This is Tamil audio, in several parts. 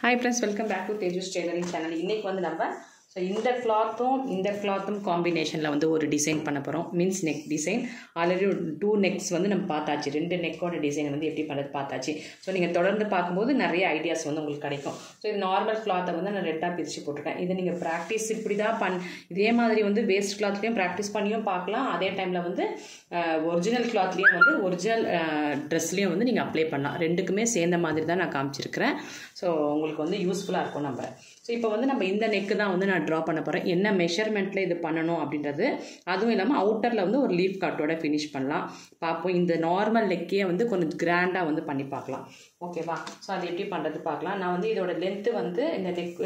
Hi friends, welcome back to Teju's Tailoring channel. இன்னைக்கு வந்து நம்ம இந்த கிளாத்தும் காம்பினேஷன்ல வந்து ஒரு டிசைன் பண்ண போறோம். Means neck design. ஆல்ரெடி 2 நெக்ஸ் வந்து நம்ம பார்த்தாச்சு. 2 நெக்கோட டிசைன் வந்து எப்படி பண்றது பார்த்தாச்சு. சோ நீங்க தொடர்ந்து பாக்கும்போது நிறைய ஐடியாஸ் வந்து உங்களுக்கு கிடைக்கும். சோ இது நார்மல் கிளாத்தை வந்து நான் ரெண்டா பிரிச்சு போட்டுட்டேன். இது நீங்க பிராக்டீஸ் இப்படி தான் இதே மாதிரி வந்து வேஸ்ட் கிளாத்லயும் பிராக்டீஸ் பண்ணியும் பார்க்கலாம். அதே டைம்ல வந்து ஒரிஜினல் கிளாத்லயும் வந்து ஒரிஜினல் ட்ரெஸ்லயும் வந்து நீங்க அப்ளை பண்ணலாம். ரெண்டுக்குமே சேர்ந்த மாதிரி தான் நான் காமிச்சிருக்கிறேன். சோ உங்களுக்கு வந்து யூஸ்ஃபுல்லா இருக்கும் நம்புறேன். ஸோ இப்போ வந்து நம்ம இந்த நெக்கு தான் வந்து நான் ட்ரா பண்ண போகிறேன். என்ன மெஷர்மெண்ட்டில் இது பண்ணணும் அப்படின்றது, அதுவும் இல்லாமல் அவுட்டரில் வந்து ஒரு லீஃப் கட்டோட ஃபினிஷ் பண்ணலாம் பார்ப்போம். இந்த நார்மல் நெக்கே வந்து கொஞ்சம் கிராண்டாக வந்து பண்ணி பார்க்கலாம். ஓகேவா? ஸோ அது எப்படி பண்ணுறது பார்க்கலாம். நான் வந்து இதோட லென்த்து வந்து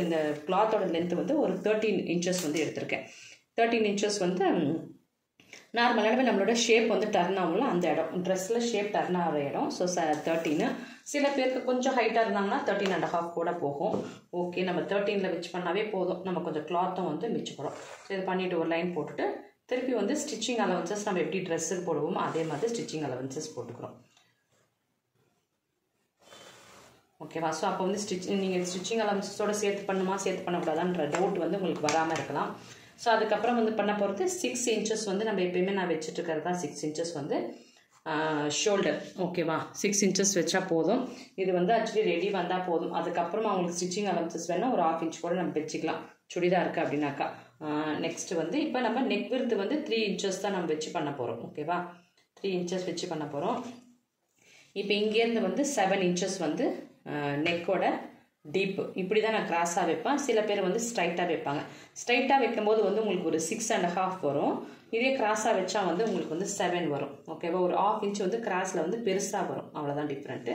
இந்த கிளாத்தோட லென்த்து வந்து ஒரு 13 இன்ச்சஸ் வந்து எடுத்திருக்கேன். 13 இன்ச்சஸ் வந்து நார்மலாகவே நம்மளோட ஷேப் வந்து டர்ன் ஆகும்ல, அந்த இடம் ட்ரெஸ்ஸில் ஷேப் டர்ன் ஆகிற இடம். ஸோ 13. சில பேருக்கு கொஞ்சம் ஹைட்டாக இருந்தாங்கன்னா 13.5 கூட போகும். ஓகே, நம்ம 13ல் வச்சு பண்ணாவே போதும். நம்ம கொஞ்சம் கிளாத்தும் வந்து மிச்சப்படும். ஸோ இது பண்ணிவிட்டு ஒரு லைன் போட்டுட்டு திருப்பி வந்து ஸ்டிச்சிங் அலவன்சஸ் நம்ம எப்படி ட்ரெஸ்ஸுக்கு போடுவோமோ அதே மாதிரி ஸ்டிச்சிங் அலவன்சஸ் போட்டுக்கிறோம். ஓகேவா? ஸோ அப்போ வந்து நீங்கள் ஸ்டிச்சிங் அலவன்சஸோட சேர்த்து பண்ணக்கூடாதான்ற டவுட் வந்து உங்களுக்கு வராமல் இருக்கலாம். ஸோ அதுக்கப்புறம் வந்து பண்ண போகிறது 6 இன்ச்சஸ் வந்து நம்ம எப்பயுமே நான் வச்சுட்டு இருக்கிறது தான். 6 இன்ச்சஸ் வந்து ஷோல்டர். ஓகேவா? 6 இன்ச்சஸ் வச்சா போதும். இது வந்து ஆக்சுவலி ரெடி வந்தால் போதும். அதுக்கப்புறம் அவங்களுக்கு ஸ்டிச்சிங் அலவன்சஸ் வேணால் ஒரு 1/2 இன்ச் கூட நம்ம வச்சுக்கலாம், சுடிதார் இருக்குது அப்படின்னாக்கா. நெக்ஸ்ட் வந்து இப்போ நம்ம நெக் விர்த்து வந்து 3 இன்ச்சஸ் தான் நம்ம வச்சு பண்ண போகிறோம். ஓகேவா? 3 இன்ச்சஸ் வச்சு பண்ண போகிறோம். இப்போ இங்கேருந்து வந்து 7 இன்ச்சஸ் வந்து நெக்கோட டீப்பு இப்படி தான் நான் கிராஸாக வைப்பேன். சில பேர் வந்து ஸ்ட்ரைட்டாக வைப்பாங்க. ஸ்ட்ரைட்டாக வைக்கும்போது வந்து உங்களுக்கு ஒரு 6.5 வரும். இதே கிராஸாக வச்சா வந்து உங்களுக்கு வந்து 7 வரும். ஓகேவா? ஒரு 1/2 இன்ச் வந்து கிராஸில் வந்து பெருசாக வரும். அவ்வளோதான் டிஃப்ரெண்ட்டு.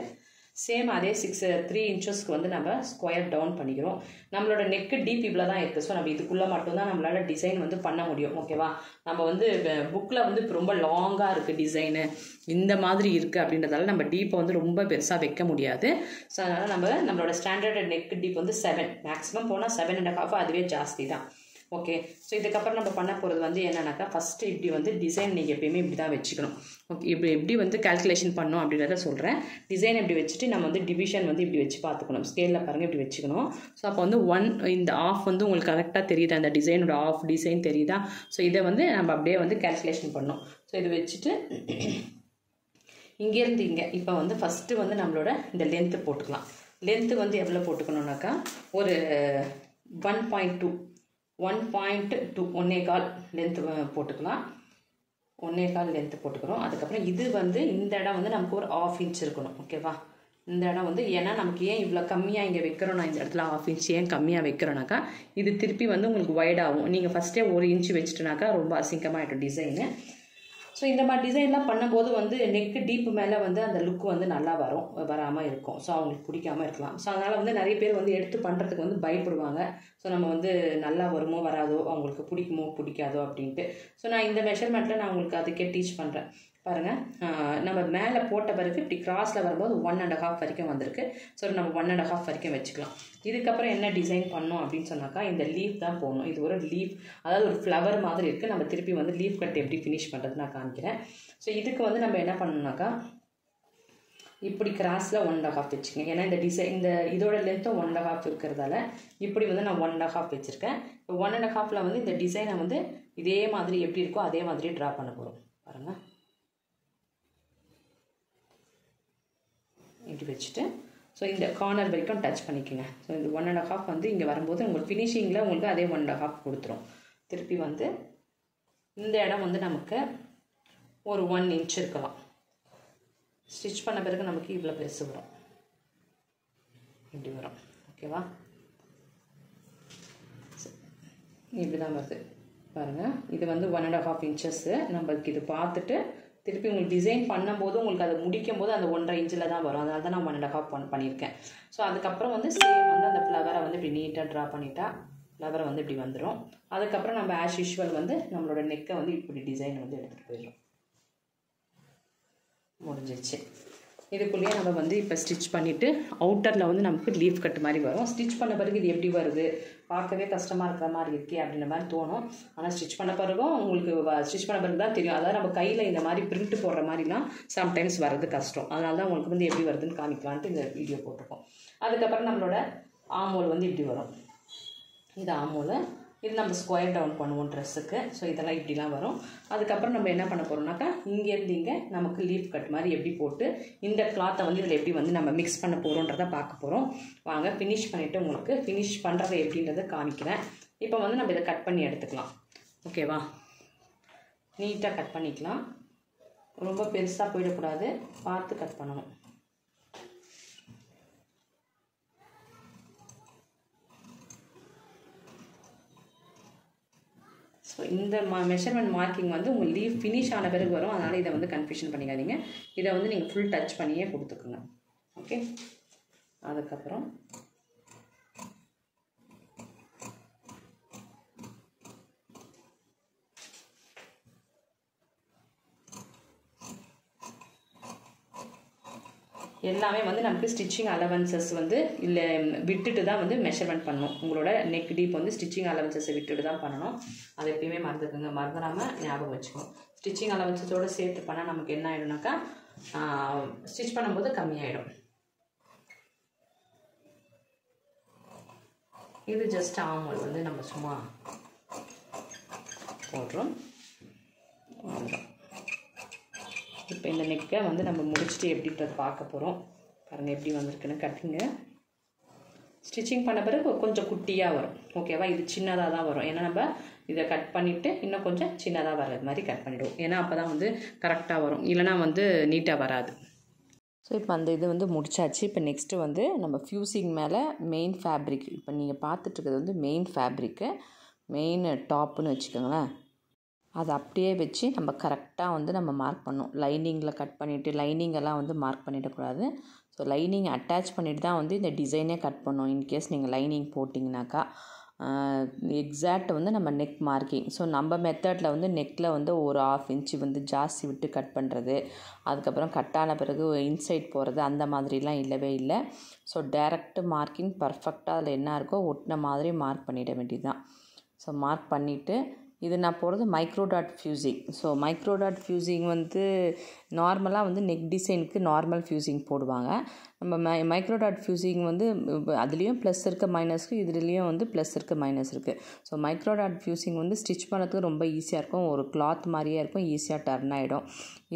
சேம் அதே 3 இன்ச்சஸ்க்கு வந்து நம்ம ஸ்கொயர் டவுன் பண்ணிக்கிறோம். நம்மளோட நெக்கு டீப் இவ்வளோ தான் இருக்குது. ஸோ நம்ம இதுக்குள்ளே மட்டும்தான் நம்மளால டிசைன் வந்து பண்ண முடியும். ஓகேவா? நம்ம வந்து புக்கில் வந்து ரொம்ப லாங்காக இருக்குது டிசைனு, இந்த மாதிரி இருக்குது அப்படின்றதால நம்ம டீப்பை வந்து ரொம்ப பெருசாக வைக்க முடியாது. ஸோ அதனால் நம்மளோட ஸ்டாண்டர்ட் நெக் டீப் வந்து 7, மேக்ஸிமம் போனால் 7.5, அதுவே ஜாஸ்தி தான். ஓகே, ஸோ இதுக்கப்புறம் நம்ம பண்ண போகிறது வந்து என்னன்னாக்கா, ஃபஸ்ட்டு இப்படி வந்து டிசைன் நீங்கள் எப்பயுமே இப்படி தான் வச்சுக்கணும். ஓகே, இப்படி எப்படி வந்து கால்குலேஷன் பண்ணணும் அப்படின்றத சொல்கிறேன். டிசைன் இப்படி வச்சுட்டு நம்ம வந்து டிவிஷன் வந்து இப்படி வச்சு பார்த்துக்கணும். ஸ்கேலில் பாருங்கள், இப்படி வச்சுக்கணும். ஸோ அப்போ வந்து 1 இந்த ஆஃப் வந்து உங்களுக்கு கரெக்டாக தெரியுதா, அந்த டிசைனோட ஆஃப் டிசைன் தெரியுதா? ஸோ இதை வந்து நம்ம அப்படியே வந்து கால்குலேஷன் பண்ணணும். ஸோ இது வச்சுட்டு இங்கேருந்து இங்கே இப்போ வந்து ஃபஸ்ட்டு வந்து நம்மளோட இந்த லென்த்து போட்டுக்கலாம். லென்த்து வந்து எவ்வளோ போட்டுக்கணுன்னாக்கா, ஒரு 1.2 1.1 லென்த்து போட்டுக்கலாம். 1.25 லென்த்து போட்டுக்கிறோம். அதுக்கப்புறம் இது வந்து இந்த இடம் வந்து நமக்கு ஒரு 1/2 இன்ச் இருக்கணும். ஓகேவா? இந்த இடம் வந்து ஏன்னா நமக்கு ஏன் இவ்வளோ கம்மியாக இங்கே வைக்கிறோம், நான் இந்த இடத்துல 1/2 இன்ச் ஏன் கம்மியாக வைக்கிறோன்னாக்கா, இது திருப்பி வந்து உங்களுக்கு வைடாகும். நீங்கள் ஃபஸ்ட்டே 1 இன்ச் வச்சுட்டுனாக்கா ரொம்ப அசிங்கமாகிடும் டிசைனு. ஸோ இந்த மாதிரி டிசைன்லாம் பண்ணும்போது வந்து நெக்கு டீப்பு மேலே வந்து அந்த லுக் வந்து நல்லா வராமல் இருக்கும். ஸோ அவங்களுக்கு பிடிக்காமல் இருக்கலாம். ஸோ அதனால் வந்து நிறைய பேர் வந்து எடுத்து பண்ணுறதுக்கு வந்து பயப்படுவாங்க. ஸோ நம்ம வந்து நல்லா வருமோ வராதோ, அவங்களுக்கு பிடிக்குமோ பிடிக்காதோ அப்படின்ட்டு. ஸோ நான் இந்த மெஷர்மெண்ட்டில் நான் உங்களுக்கு அதுக்கே டீச் பண்ணுறேன். பாருங்கள், நம்ம மேலே போட்ட பிறகு இப்படி கிராஸில் வரும்போது 1.5 வரைக்கும் வந்திருக்கு. ஸோ நம்ம 1.5 வரைக்கும் வச்சுக்கலாம். இதுக்கப்புறம் என்ன டிசைன் பண்ணோம் அப்படின்னு சொன்னாக்கா, இந்த லீஃப் தான் போடணும். இது ஒரு லீஃப், அதாவது ஒரு ஃப்ளவர் மாதிரி இருக்குது. நம்ம திருப்பி வந்து லீஃப் கட் எப்படி ஃபினிஷ் பண்ணுறது நான் காமிக்கிறேன். ஸோ இதுக்கு வந்து நம்ம என்ன பண்ணணும்னாக்கா, இப்படி கிராஸில் 1.5 வச்சுக்கோங்க. ஏன்னா இந்த டிசைன் இதோட லென்த்தும் 1.5 இருக்கிறதால இப்படி வந்து நான் 1.5 வச்சுருக்கேன். இப்போ 1.5ல் வந்து இந்த டிசைனை வந்து இதே மாதிரி எப்படி இருக்கோ அதே மாதிரி ட்ரா பண்ண போகிறோம். பாருங்கள், இப்படி வச்சுட்டு ஸோ இந்த கார்னர் வரைக்கும் டச் பண்ணிக்கோங்க. ஸோ இந்த 1.5 வந்து இங்கே வரும்போது உங்களுக்கு ஃபினிஷிங்கில் உங்களுக்கு அதே 1.5 கொடுத்துரும். திருப்பி வந்து இந்த இடம் வந்து நமக்கு ஒரு 1 இன்ச் இருக்கலாம். ஸ்டிச் பண்ண பிறகு நமக்கு இவ்வளோ பெருசு வரும், இப்படி வரும். ஓகேவா? இப்படி தான் வருது பாருங்கள். இது வந்து 1.5 இன்ச்சஸ்ஸு. நம்மளுக்கு இது பார்த்துட்டு திருப்பி உங்களுக்கு டிசைன் பண்ணும்போது உங்களுக்கு அதை முடிக்கும் போது அந்த 1.5 இன்ச்சில் தான் வரும். அதனால தான் நான் 1.5 பண்ணியிருக்கேன். ஸோ அதுக்கப்புறம் வந்து சேம் வந்து அந்த ஃப்ளவரை வந்து இப்படி நீட்டாக ட்ரா பண்ணிட்டா ஃப்ளவரை வந்து இப்படி வந்துடும். அதுக்கப்புறம் நம்ம ஆஸ் யூஷுவல் வந்து நம்மளோட நெக்கை வந்து இப்படி டிசைன் வந்து எடுத்துகிட்டு போயிடும். முடிஞ்சிச்சு. இதுக்குள்ளேயே நம்ம வந்து இப்போ ஸ்டிச் பண்ணிவிட்டு அவுட்டரில் வந்து நமக்கு லீஃப் கட்டு மாதிரி வரும். ஸ்டிச் பண்ண பிறகு இது எப்படி வருது, பார்க்கவே கஷ்டமாக இருக்கிற மாதிரி இருக்கே அப்படின்ற மாதிரி தோணும். ஆனால் ஸ்டிச் பண்ண பிறகும் உங்களுக்கு ஸ்டிச் பண்ண பிறகு தான் தெரியும். அதாவது நம்ம கையில் இந்த மாதிரி பிரிண்ட் போடுற மாதிரிலாம் சம்டைம்ஸ் வர்றது கஷ்டம். அதனால தான் உங்களுக்கு வந்து எப்படி வருதுன்னு காமிக்கலான்ட்டு இந்த வீடியோ போட்டிருக்கோம். அதுக்கப்புறம் நம்மளோட ஆமோல் வந்து இப்படி வரும். இது ஆமோல். இது நம்ம ஸ்கொயர் டவுன் பண்ணுவோம் ட்ரெஸ்ஸுக்கு. ஸோ இதெல்லாம் இப்படிலாம் வரும். அதுக்கப்புறம் நம்ம என்ன பண்ண போகிறோம்னாக்கா இங்கேருந்து இங்கே நமக்கு லீஃப் கட் மாதிரி எப்படி போட்டு இந்த கிளாத்தை வந்து இதில் எப்படி வந்து நம்ம மிக்ஸ் பண்ண போகிறோன்றதை பார்க்க போகிறோம். வாங்க ஃபினிஷ் பண்ணிவிட்டு உங்களுக்கு ஃபினிஷ் பண்ணுறது எப்படின்றத காமிக்கிறேன். இப்போ வந்து நம்ம இதை கட் பண்ணி எடுத்துக்கலாம். ஓகேவா? நீட்டாக கட் பண்ணிக்கலாம். ரொம்ப பெருசாக போயிடக்கூடாது, பார்த்து கட் பண்ணணும். ஸோ இந்த மெஷர்மெண்ட் மார்க்கிங் வந்து உங்கள் லீவ் ஃபினிஷ் ஆன பிறகு வரும். அதனால் இதை வந்து கன்ஃபியூஷன் பண்ணிக்காதீங்க. இதை வந்து நீங்கள் ஃபுல் டச் பண்ணியே கொடுத்துக்குங்க. ஓகே. அதுக்கப்புறம் எல்லாமே வந்து நமக்கு ஸ்டிச்சிங் அலவன்சஸ் வந்து இல்லை விட்டுட்டு தான் வந்து மெஷர்மெண்ட் பண்ணணும். உங்களோட நெக் டீப் வந்து ஸ்டிச்சிங் அலவன்சஸை விட்டுட்டு தான் பண்ணணும். அதை எப்பயுமே மறந்துக்குங்க, மறந்துடாமல் ஞாபகம் வச்சுக்கணும். ஸ்டிச்சிங் அலவன்சஸோடு சேர்த்து பண்ணால் நமக்கு என்ன ஆகிடும்னாக்கா ஸ்டிச் பண்ணும்போது கம்மியாயிடும். இது ஜஸ்ட் ஆமோல் வந்து நம்ம சும்மா போடுறோம். இப்போ இந்த நெக்கை வந்து நம்ம முடிச்சுட்டு எப்படின்றது பார்க்க போகிறோம். பாருங்கள் எப்படி வந்திருக்குன்னு. கட்டிங்க ஸ்டிச்சிங் பண்ண பிறகு கொஞ்சம் குட்டியாக வரும். ஓகேவா? இது சின்னதாக தான் வரும். ஏன்னா நம்ம இதை கட் பண்ணிவிட்டு இன்னும் கொஞ்சம் சின்னதாக வர்றது மாதிரி கட் பண்ணிவிடுவோம். ஏன்னா அப்போ தான் வந்து கரெக்டாக வரும், இல்லைனா வந்து நீட்டாக வராது. ஸோ இப்போ அந்த இது வந்து முடிச்சாச்சு. இப்போ நெக்ஸ்ட்டு வந்து நம்ம ஃப்யூசிங் மேலே மெயின் ஃபேப்ரிக், இப்போ நீங்கள் பார்த்துட்ருக்கிறது வந்து மெயின் ஃபேப்ரிக்கு, மெயின் டாப்புன்னு வச்சுக்கோங்களேன். அதை அப்படியே வச்சு நம்ம கரெக்டாக வந்து நம்ம மார்க் பண்ணணும். லைனிங்கில் கட் பண்ணிவிட்டு லைனிங்கெல்லாம் வந்து மார்க் பண்ணிடக்கூடாது. ஸோ லைனிங் அட்டாச் பண்ணிவிட்டு தான் வந்து இந்த டிசைனே கட் பண்ணணும். இன்கேஸ் நீங்கள் லைனிங் போட்டிங்கனாக்கா எக்ஸாக்ட் வந்து நம்ம நெக் மார்க்கிங். ஸோ நம்ம மெத்தடில் வந்து நெக்கில் வந்து ஒரு 1/2 இன்ச்சு வந்து ஜாஸ்தி விட்டு கட் பண்ணுறது, அதுக்கப்புறம் கட்டான பிறகு இன்சைட் போகிறது, அந்த மாதிரிலாம் இல்லவே இல்லை. ஸோ டைரக்ட் மார்க்கிங் பர்ஃபெக்டாக அதில் என்ன இருக்கோ ஒட்டின மாதிரி மார்க் பண்ணிட வேண்டியது தான். ஸோ மார்க் பண்ணிவிட்டு இது நான் போடுறது micro dot fusing. So micro dot fusing வந்து நார்மலாக வந்து நெக் டிசைனுக்கு நார்மல் ஃப்யூசிங் போடுவாங்க. நம்ம மைக்ரோ டாட் ஃப்யூசிங் வந்து அதுலேயும் ப்ளஸ் இருக்குது மைனஸ் இருக்குது, இதுலேயும் வந்து ப்ளஸ் இருக்குது மைனஸ் இருக்குது. ஸோ மைக்ரோ டாட் ஃப்யூசிங் வந்து ஸ்டிச் பண்ணுறதுக்கு ரொம்ப ஈஸியாக இருக்கும். ஒரு கிளாத் மாதிரியே இருக்கும், ஈஸியாக டர்ன் ஆகிடும்.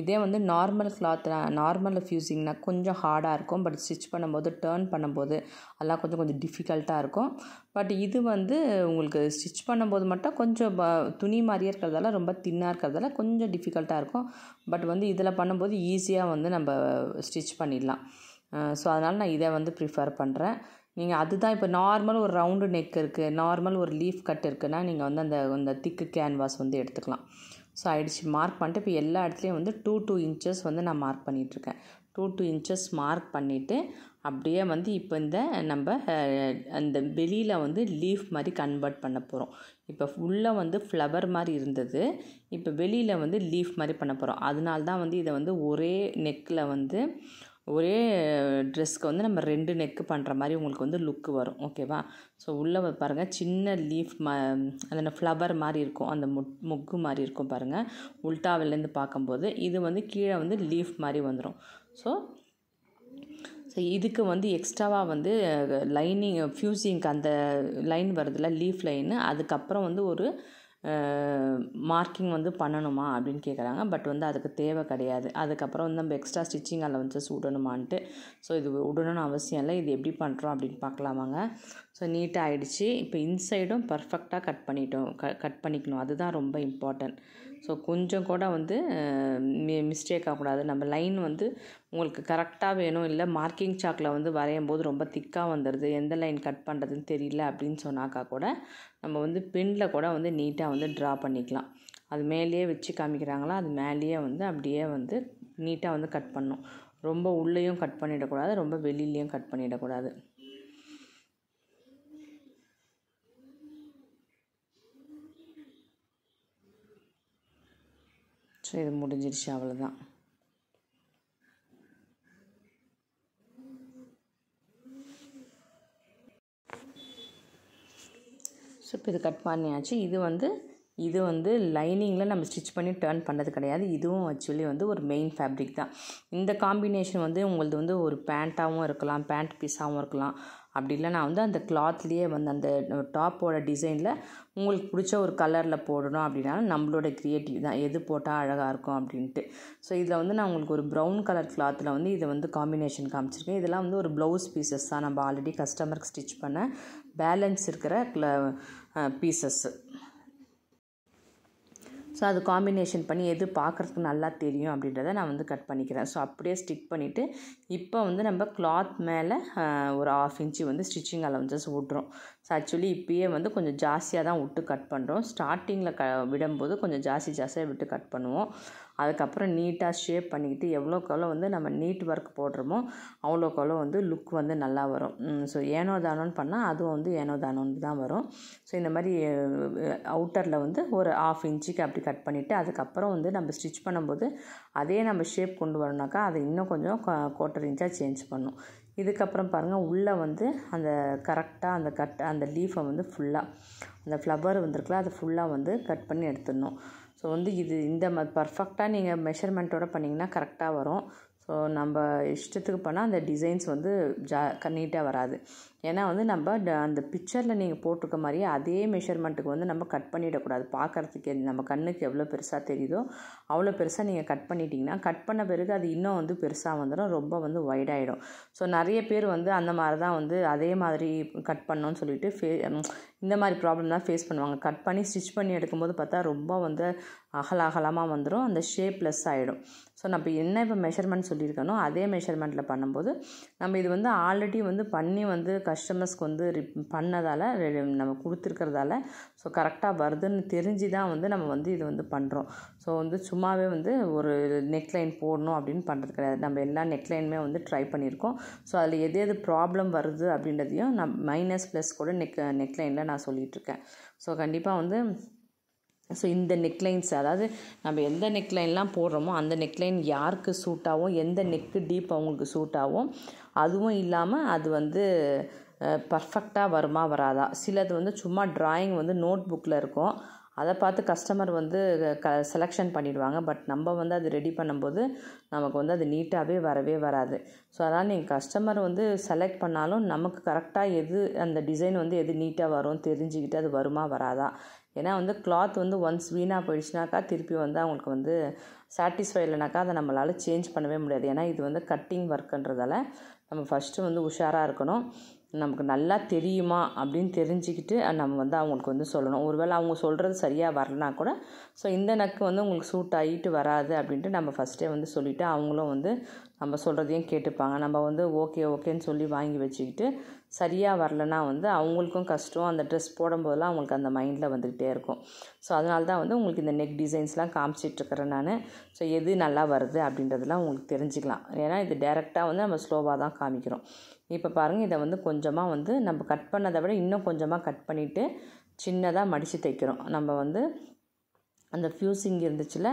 இதே வந்து நார்மல் கிளாத் நார்மல் ஃப்யூசிங்னா கொஞ்சம் ஹார்டாக இருக்கும். பட் ஸ்டிச் பண்ணும்போது டர்ன் பண்ணும்போது அதெல்லாம் கொஞ்சம் டிஃபிகல்ட்டாக இருக்கும். பட் இது வந்து உங்களுக்கு ஸ்டிச் பண்ணும்போது மட்டும் கொஞ்சம் துணி மாதிரியே இருக்கிறதால ரொம்ப தின்னாக இருக்கிறதால கொஞ்சம் டிஃபிகல்ட்டாக இருக்கும். பட் வந்து இதில் பண்ணும்போது ஈஸியாக வந்து நம்ம ஸ்டிச் பண்ணிடலாம். ஸோ அதனால் நான் இதை வந்து ப்ரிஃபர் பண்ணுறேன். நீங்கள் அதுதான் இப்போ நார்மல் ஒரு ரவுண்டு நெக் இருக்குது, நார்மல் ஒரு லீஃப் கட் இருக்குன்னா நீங்கள் வந்து அந்த திக்கு கேன்வாஸ் வந்து எடுத்துக்கலாம். ஸோ ஆயிடுச்சு. மார்க் பண்ணிட்டு இப்போ எல்லா இடத்துலையும் வந்து 2 இன்ச்சஸ் வந்து நான் மார்க் பண்ணிகிட்ருக்கேன். 2 இன்ச்சஸ் மார்க் பண்ணிவிட்டு அப்படியே வந்து இப்போ இந்த நம்ம அந்த வெளியில் வந்து லீஃப் மாதிரி கன்வெர்ட் பண்ண போகிறோம். இப்போ உள்ளே வந்து ஃப்ளவர் மாதிரி இருந்தது, இப்போ வெளியில் வந்து லீஃப் மாதிரி பண்ண போகிறோம். அதனால தான் வந்து இதை வந்து ஒரே நெக்கில் வந்து ஒரே ட்ரெஸ்க்கு வந்து நம்ம 2 நெக்கு பண்ணுற மாதிரி உங்களுக்கு வந்து லுக்கு வரும். ஓகேவா? ஸோ உள்ளே பாருங்கள் சின்ன லீஃப் அந்த ஃப்ளவர் மாதிரி இருக்கும், அந்த மொக்கு மாதிரி இருக்கும் பாருங்கள் உல்டாவிலேருந்து பார்க்கும்போது. இது வந்து கீழே வந்து லீஃப் மாதிரி வந்துடும். ஸோ இதுக்கு வந்து எக்ஸ்ட்ராவாக வந்து லைனிங் ஃப்யூசிங்க்கு அந்த லைன் வருதுல்ல லீஃப் லைனு, அதுக்கப்புறம் வந்து ஒரு மார்க்கிங் வந்து பண்ணணுமா அப்படின்னு கேட்குறாங்க. பட் வந்து அதுக்கு தேவை கிடையாது. அதுக்கப்புறம் வந்து நம்ம எக்ஸ்ட்ரா ஸ்டிச்சிங் அலவன்சஸ் விடணுமான்ட்டு. ஸோ இது விடணும்னு அவசியம் இல்லை. இது எப்படி பண்ணுறோம் அப்படின்னு பார்க்கலாமாங்க. ஸோ நீட்டாக ஆகிடுச்சு. இப்போ இன்சைடும் பர்ஃபெக்டாக கட் பண்ணிக்கணும். அதுதான் ரொம்ப இம்பார்ட்டன்ட். ஸோ கொஞ்சம் கூட வந்து மிஸ்டேக் ஆகக்கூடாது. நம்ம லைன் வந்து உங்களுக்கு கரெக்டாக வேணும், இல்லை மார்க்கிங் சாக்கில் வந்து வரையும் போது ரொம்ப திக்காக வந்துடுது, எந்த லைன் கட் பண்ணுறதுன்னு தெரியல அப்படின்னு சொன்னாக்கா கூட நம்ம வந்து பெனில் கூட வந்து நீட்டாக வந்து ட்ரா பண்ணிக்கலாம். அது மேலேயே வச்சு காமிக்கிறாங்களா, அது மேலேயே வந்து அப்படியே வந்து நீட்டாக வந்து கட் பண்ணணும். ரொம்ப உள்ளேயும் கட் பண்ணிடக்கூடாது, ரொம்ப வெளியிலையும் கட் பண்ணிடக்கூடாது. ஸோ இது முடிஞ்சிருச்சு, அவ்வளோதான். ஸோ இப்போ இது கட் பண்ணியாச்சு. இது வந்து லைனிங்கில் நம்ம ஸ்டிச் பண்ணி டர்ன் பண்ணது கிடையாது. இதுவும் ஆக்சுவலி வந்து ஒரு மெயின் ஃபேப்ரிக் தான். இந்த காம்பினேஷன் வந்து உங்களது வந்து ஒரு பேண்ட்டாகவும் இருக்கலாம், பேண்ட் பீஸாகவும் இருக்கலாம், அப்படி இல்லைனா வந்து அந்த கிளாத்லேயே வந்து அந்த டாப்போட டிசைனில் உங்களுக்கு பிடிச்ச ஒரு கலரில் போடணும் அப்படின்னாலும் நம்மளோட க்ரியேட்டிவ் தான், எது போட்டால் அழகாக இருக்கும் அப்படின்ட்டு. ஸோ இதில் வந்து நான் உங்களுக்கு ஒரு ப்ரௌன் கலர் கிளாத்தில் வந்து இதை வந்து காம்பினேஷன் காமிச்சிருக்கேன். இதெல்லாம் வந்து ஒரு ப்ளவுஸ் பீசஸ் தான், நம்ம ஆல்ரெடி கஸ்டமருக்கு ஸ்டிச் பண்ண பேலன்ஸ் இருக்கிற பீசஸ்ஸு. ஸோ அது காம்பினேஷன் பண்ணி எது பார்க்குறதுக்கு நல்லா தெரியும் அப்படின்றத நான் வந்து கட் பண்ணிக்கிறேன். ஸோ அப்படியே ஸ்டிக் பண்ணிவிட்டு இப்போ வந்து நம்ம கிளாத் மேலே ஒரு 1/2 இன்ச்சு வந்து ஸ்டிச்சிங் அலவன்சஸ் விட்றோம். ஸோ ஆக்சுவலி இப்போயே வந்து கொஞ்சம் ஜாஸ்தியாக தான் விட்டு கட் பண்ணுறோம். ஸ்டார்டிங்கில் விடும்போது கொஞ்சம் ஜாஸ்தியாக விட்டு கட் பண்ணுவோம். அதுக்கப்புறம் நீட்டாக ஷேப் பண்ணிக்கிட்டு எவ்வளோக்கெவ்வளோ வந்து நம்ம நீட் ஒர்க் போடுறோமோ அவ்வளோக்கெவ்வளோ வந்து லுக் வந்து நல்லா வரும். ஸோ ஏனோ தானோன்னு பண்ணால் அதுவும் வந்து ஏனோ தானோன்னு தான் வரும். ஸோ இந்த மாதிரி அவுட்டரில் வந்து ஒரு 1/2 இன்ச்சுக்கு அப்படி கட் பண்ணிவிட்டு அதுக்கப்புறம் வந்து நம்ம ஸ்டிச் பண்ணும்போது அதே நம்ம ஷேப் கொண்டு வரணுனாக்கா அதை இன்னும் கொஞ்சம் 1/4 இன்ச்சாக சேஞ்ச் பண்ணணும். இதுக்கப்புறம் பாருங்கள் உள்ளே வந்து அந்த கரெக்டாக அந்த லீஃபை வந்து ஃபுல்லாக அந்த ஃப்ளவர் வந்துருக்குல்ல அதை ஃபுல்லாக வந்து கட் பண்ணி எடுத்துடணும். ஸோ வந்து இது இந்த பர்ஃபெக்டாக நீங்கள் மெஷர்மெண்ட்டோடு பண்ணிங்கன்னா கரெக்டாக வரும். ஸோ நம்ம இஷ்டத்துக்கு பண்ணால் அந்த டிசைன்ஸ் வந்து நீட்டாக வராது. ஏன்னா வந்து நம்ம அந்த பிக்சரில் நீங்கள் போட்டிருக்க மாதிரியே அதே மெஷர்மெண்ட்டுக்கு வந்து நம்ம கட் பண்ணிடக்கூடாது. பார்க்குறதுக்கு நம்ம கண்ணுக்கு எவ்வளோ பெருசாக தெரியுதோ அவ்வளோ பெருசாக நீங்கள் கட் பண்ணிட்டீங்கன்னா கட் பண்ண பிறகு அது இன்னும் வந்து பெருசாக வந்துடும், ரொம்ப வந்து வைடாகிடும். ஸோ நிறைய பேர் வந்து அந்த மாதிரி தான் வந்து அதே மாதிரி கட் பண்ணோன்னு சொல்லிட்டு இந்த மாதிரி ப்ராப்ளம் தான் ஃபேஸ் பண்ணுவாங்க. கட் பண்ணி ஸ்டிச் பண்ணி எடுக்கும்போது பார்த்தா ரொம்ப வந்து அகலமாக வந்துடும், அந்த ஷேப்லெஸ் ஆகிடும். ஸோ நம்ம என்ன இப்போ மெஷர்மெண்ட் சொல்லியிருக்கனோ அதே மெஷர்மெண்ட்டில் பண்ணும்போது நம்ம இது வந்து ஆல்ரெடி வந்து பண்ணி வந்து கஸ்டமர்ஸ்க்கு வந்து பண்ணதால் நம்ம கொடுத்துருக்கிறதால ஸோ கரெக்டாக வருதுன்னு தெரிஞ்சு தான் வந்து நம்ம வந்து இது வந்து பண்ணுறோம். ஸோ வந்து சும்மாவே வந்து ஒரு நெக்லைன் போடணும் அப்படின்னு பண்ணுறது கிடையாது. நம்ம எல்லா நெக்லைனுமே வந்து ட்ரை பண்ணியிருக்கோம். ஸோ அதில் எது ப்ராப்ளம் வருது அப்படின்றதையும் நான் மைனஸ் ப்ளஸ் கூட நெக்லைனில் நான் சொல்லிகிட்ருக்கேன். ஸோ கண்டிப்பாக வந்து ஸோ இந்த நெக்லைன்ஸ் அதாவது நம்ம எந்த நெக்லைன்லாம் போடுறோமோ அந்த நெக்லைன் யாருக்கு சூட் ஆகும், எந்த நெக்கு டீப் அவங்களுக்கு சூட் ஆகும், அதுவும் இல்லாமல் அது வந்து பர்ஃபெக்டாக வருமா வராதா. சிலது வந்து சும்மா ட்ராயிங் வந்து நோட் புக்கில் இருக்கும், அதை பார்த்து கஸ்டமர் வந்து செலெக்ஷன் பண்ணிடுவாங்க. பட் நம்ம வந்து அது ரெடி பண்ணும்போது நமக்கு வந்து அது நீட்டாகவே வரவே வராது. ஸோ அதனால் நீங்கள் கஸ்டமர் வந்து செலக்ட் பண்ணாலும் நமக்கு கரெக்டாக எது அந்த டிசைன் வந்து எது நீட்டாக வரும் தெரிஞ்சுக்கிட்டு அது வருமா வராதா. ஏன்னா வந்து கிளாத் வந்து ஒன்ஸ் வீணாக போயிடுச்சுனாக்கா திருப்பி வந்து அவங்களுக்கு வந்து சாட்டிஸ்ஃபை இல்லைனாக்கா அதை நம்மளால் சேஞ்ச் பண்ணவே முடியாது. ஏன்னா இது வந்து கட்டிங் ஒர்க்குன்றதால நம்ம ஃபஸ்ட்டு வந்து உஷாராக இருக்கணும். நமக்கு நல்லா தெரியுமா அப்படின்னு தெரிஞ்சுக்கிட்டு நம்ம வந்து அவங்களுக்கு வந்து சொல்லணும். ஒருவேளை அவங்க சொல்கிறது சரியாக வரலனா கூட ஸோ இந்த நக்கு வந்து உங்களுக்கு சூட் ஆகிட்டு வராது அப்படின்ட்டு நம்ம ஃபஸ்ட்டே வந்து சொல்லிவிட்டு அவங்களும் வந்து நம்ம சொல்கிறதையும் கேட்டுப்பாங்க. நம்ம வந்து ஓகேன்னு சொல்லி வாங்கி வச்சுக்கிட்டு சரியாக வரலனா வந்து அவங்களுக்கும் கஷ்டம், அந்த ட்ரெஸ் போடும்போதெல்லாம் அவங்களுக்கு அந்த மைண்டில் வந்துக்கிட்டே இருக்கும். ஸோ அதனால தான் வந்து உங்களுக்கு இந்த நெக் டிசைன்ஸ்லாம் காமிச்சிட்ருக்கிறேன் நான். ஸோ எது நல்லா வருது அப்படின்றதெல்லாம் உங்களுக்கு தெரிஞ்சுக்கலாம். ஏன்னா இது டேரெக்டாக வந்து நம்ம ஸ்லோவாக தான் காமிக்கிறோம். இப்போ பாருங்கள், இதை வந்து கொஞ்சமாக வந்து நம்ம கட் பண்ணதை விட இன்னும் கொஞ்சமாக கட் பண்ணிவிட்டு சின்னதாக மடித்து தைக்கிறோம். நம்ம வந்து அந்த ஃப்யூசிங் இருந்துச்சுல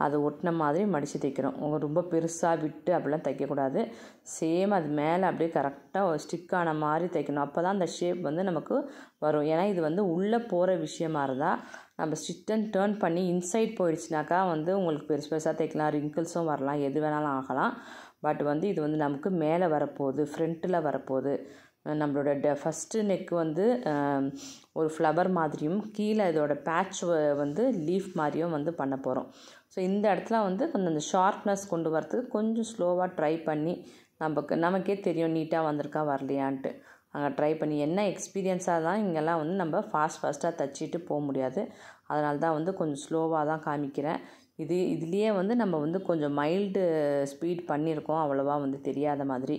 அதை ஒட்டின மாதிரி மடித்து தைக்கிறோம். ரொம்ப பெருசாக விட்டு அப்படிலாம் தைக்கக்கூடாது. சேம் அது மேலே அப்படியே கரெக்டாக ஸ்டிக்கான மாதிரி தைக்கணும். அப்போ தான் அந்த ஷேப் வந்து நமக்கு வரும். ஏன்னா இது வந்து உள்ளே போகிற விஷயமா இருந்தால் நம்ம ஸ்டிச் அண்ட் டேர்ன் பண்ணி இன்சைட் போயிடுச்சுனாக்கா வந்து உங்களுக்கு பெருசாக தைக்கலாம், ரிங்கிள்ஸும் வரலாம், எது வேணாலும் ஆகலாம். பட் வந்து இது வந்து நமக்கு மேலே வரப்போகுது, ஃப்ரண்ட்டில் வரப்போகுது. நம்மளோட ஃபஸ்ட்டு நெக்கு வந்து ஒரு ஃப்ளவர் மாதிரியும் கீழே இதோட பேட்ச் வந்து லீஃப் மாதிரியும் வந்து பண்ண போகிறோம். ஸோ இந்த இடத்துல வந்து கொஞ்சம் அந்த ஷார்ப்னஸ் கொண்டு வரத்துக்கு கொஞ்சம் ஸ்லோவாக ட்ரை பண்ணி நமக்கே தெரியும் நீட்டாக வந்திருக்கா வரலையான்ட்டு. அங்கே ட்ரை பண்ணி என்ன எக்ஸ்பீரியன்ஸாக தான் இங்கெல்லாம் வந்து நம்ம ஃபாஸ்ட்டாக தைச்சிட்டு போக முடியாது. அதனால தான் வந்து கொஞ்சம் ஸ்லோவாக தான் காமிக்கிறேன். இதுலேயே வந்து நம்ம வந்து கொஞ்சம் மைல்டு ஸ்பீட் பண்ணியிருக்கோம், அவ்வளோவா வந்து தெரியாத மாதிரி.